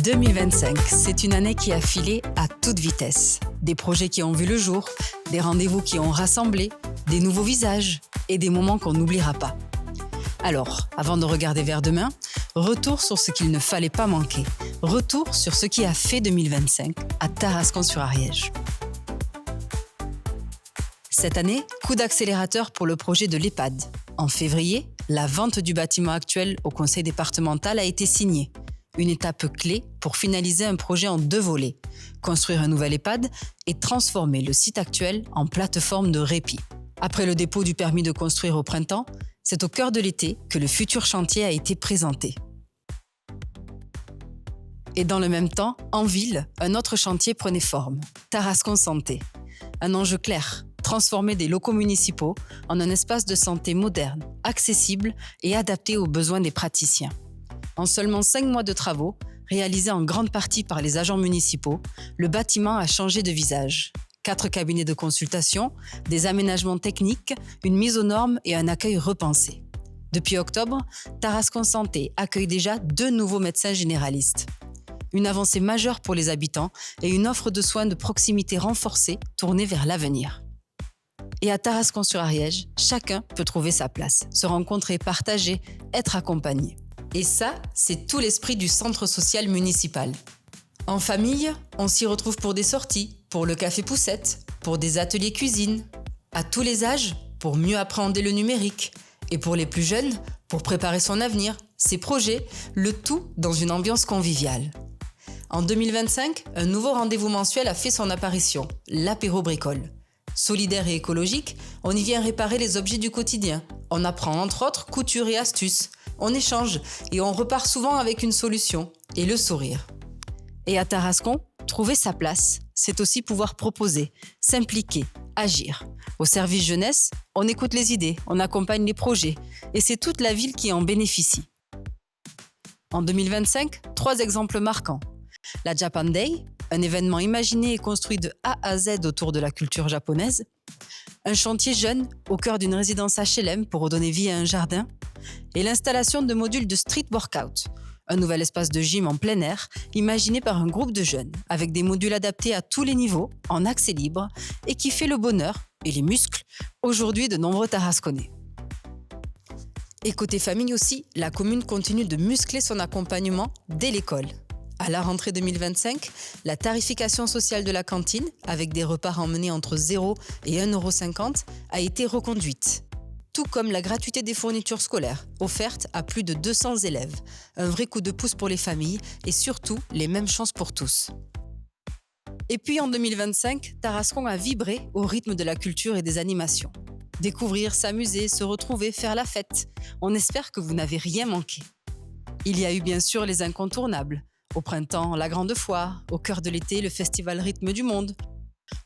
2025, c'est une année qui a filé à toute vitesse. Des projets qui ont vu le jour, des rendez-vous qui ont rassemblé, des nouveaux visages et des moments qu'on n'oubliera pas. Alors, avant de regarder vers demain, retour sur ce qu'il ne fallait pas manquer. Retour sur ce qui a fait 2025 à Tarascon-sur-Ariège. Cette année, coup d'accélérateur pour le projet de l'EHPAD. En février, la vente du bâtiment actuel au conseil départemental a été signée. Une étape clé pour finaliser un projet en 2 volets, construire un nouvel EHPAD et transformer le site actuel en plateforme de répit. Après le dépôt du permis de construire au printemps, c'est au cœur de l'été que le futur chantier a été présenté. Et dans le même temps, en ville, un autre chantier prenait forme, Tarascon Santé. Un enjeu clair, transformer des locaux municipaux en un espace de santé moderne, accessible et adapté aux besoins des praticiens. En seulement 5 mois de travaux, réalisés en grande partie par les agents municipaux, le bâtiment a changé de visage. 4 cabinets de consultation, des aménagements techniques, une mise aux normes et un accueil repensé. Depuis octobre, Tarascon Santé accueille déjà 2 nouveaux médecins généralistes. Une avancée majeure pour les habitants et une offre de soins de proximité renforcée tournée vers l'avenir. Et à Tarascon-sur-Ariège, chacun peut trouver sa place, se rencontrer, partager, être accompagné. Et ça, c'est tout l'esprit du centre social municipal. En famille, on s'y retrouve pour des sorties, pour le café poussette, pour des ateliers cuisine. À tous les âges, pour mieux appréhender le numérique. Et pour les plus jeunes, pour préparer son avenir, ses projets, le tout dans une ambiance conviviale. En 2025, un nouveau rendez-vous mensuel a fait son apparition, l'apéro bricole. Solidaire et écologique, on y vient réparer les objets du quotidien. On apprend entre autres couture et astuces. On échange et on repart souvent avec une solution et le sourire. Et à Tarascon, trouver sa place, c'est aussi pouvoir proposer, s'impliquer, agir. Au service jeunesse, on écoute les idées, on accompagne les projets et c'est toute la ville qui en bénéficie. En 2025, 3 exemples marquants. La Japan Day, un événement imaginé et construit de A à Z autour de la culture japonaise. Un chantier jeune au cœur d'une résidence HLM pour redonner vie à un jardin. Et l'installation de modules de street workout, un nouvel espace de gym en plein air imaginé par un groupe de jeunes avec des modules adaptés à tous les niveaux, en accès libre et qui fait le bonheur et les muscles aujourd'hui de nombreux Tarasconnais. Et côté famille aussi, la commune continue de muscler son accompagnement dès l'école. À la rentrée 2025, la tarification sociale de la cantine, avec des repas emmenés entre 0 et 1,50 €, a été reconduite. Tout comme la gratuité des fournitures scolaires, offertes à plus de 200 élèves. Un vrai coup de pouce pour les familles et surtout les mêmes chances pour tous. Et puis en 2025, Tarascon a vibré au rythme de la culture et des animations. Découvrir, s'amuser, se retrouver, faire la fête. On espère que vous n'avez rien manqué. Il y a eu bien sûr les incontournables. Au printemps, la grande foire. Au cœur de l'été, le festival Rythme du Monde.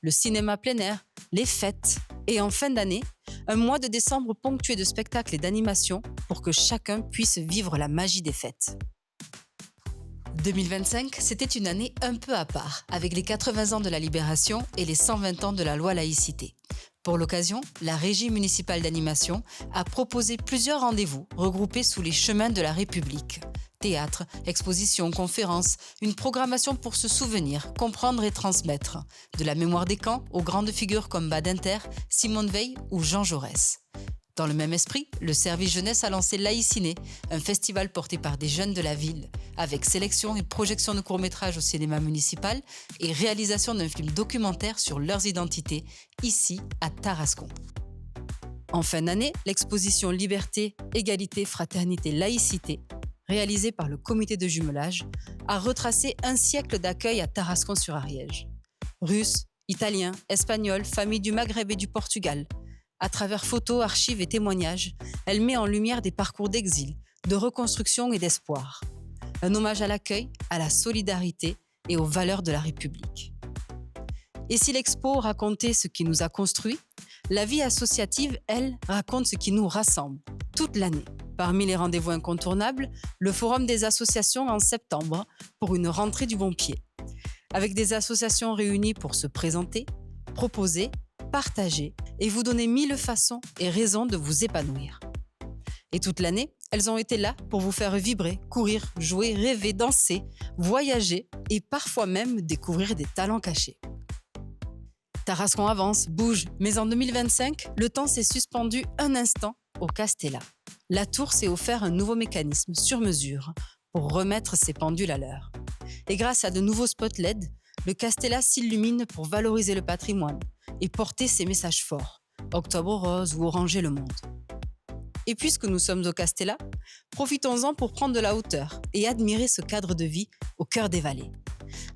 Le cinéma plein air, les fêtes. Et en fin d'année, un mois de décembre ponctué de spectacles et d'animations pour que chacun puisse vivre la magie des fêtes. 2025, c'était une année un peu à part, avec les 80 ans de la Libération et les 120 ans de la loi laïcité. Pour l'occasion, la Régie municipale d'animation a proposé plusieurs rendez-vous regroupés sous les chemins de la République. Théâtre, expositions, conférences, une programmation pour se souvenir, comprendre et transmettre. De la mémoire des camps aux grandes figures comme Badinter, Simone Veil ou Jean Jaurès. Dans le même esprit, le service jeunesse a lancé Laïciné, un festival porté par des jeunes de la ville, avec sélection et projection de courts-métrages au cinéma municipal et réalisation d'un film documentaire sur leurs identités, ici à Tarascon. En fin d'année, l'exposition Liberté, Égalité, Fraternité, Laïcité, réalisée par le comité de jumelage, a retracé un siècle d'accueil à Tarascon-sur-Ariège. Russes, Italiens, Espagnols, familles du Maghreb et du Portugal. À travers photos, archives et témoignages, elle met en lumière des parcours d'exil, de reconstruction et d'espoir. Un hommage à l'accueil, à la solidarité et aux valeurs de la République. Et si l'expo racontait ce qui nous a construits, la vie associative, elle, raconte ce qui nous rassemble, toute l'année. Parmi les rendez-vous incontournables, le Forum des associations en septembre pour une rentrée du bon pied. Avec des associations réunies pour se présenter, proposer, partager et vous donner 1000 façons et raisons de vous épanouir. Et toute l'année, Elles ont été là pour vous faire vibrer, courir, jouer, rêver, danser, voyager et parfois même découvrir des talents cachés. Tarascon avance, bouge, mais en 2025, le temps s'est suspendu un instant au Castella. La tour s'est offert un nouveau mécanisme sur mesure pour remettre ses pendules à l'heure. Et grâce à de nouveaux spots LED, le Castella s'illumine pour valoriser le patrimoine et porter ses messages forts, Octobre rose ou Oranger le monde. Et puisque nous sommes au Castella, profitons-en pour prendre de la hauteur et admirer ce cadre de vie au cœur des vallées.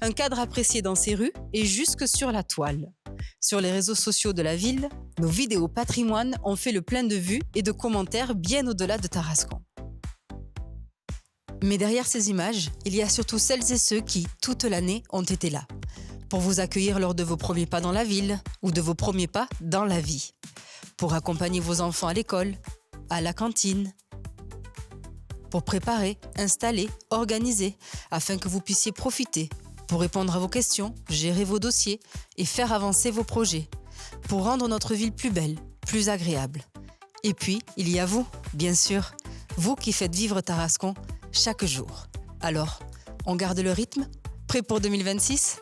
Un cadre apprécié dans ses rues et jusque sur la toile. Sur les réseaux sociaux de la ville, nos vidéos patrimoine ont fait le plein de vues et de commentaires bien au-delà de Tarascon. Mais derrière ces images, il y a surtout celles et ceux qui, toute l'année, ont été là, pour vous accueillir lors de vos premiers pas dans la ville ou de vos premiers pas dans la vie, pour accompagner vos enfants à l'école, à la cantine, pour préparer, installer, organiser, afin que vous puissiez profiter, pour répondre à vos questions, gérer vos dossiers et faire avancer vos projets, pour rendre notre ville plus belle, plus agréable. Et puis, il y a vous, bien sûr, vous qui faites vivre Tarascon chaque jour. Alors, on garde le rythme? Prêt pour 2026?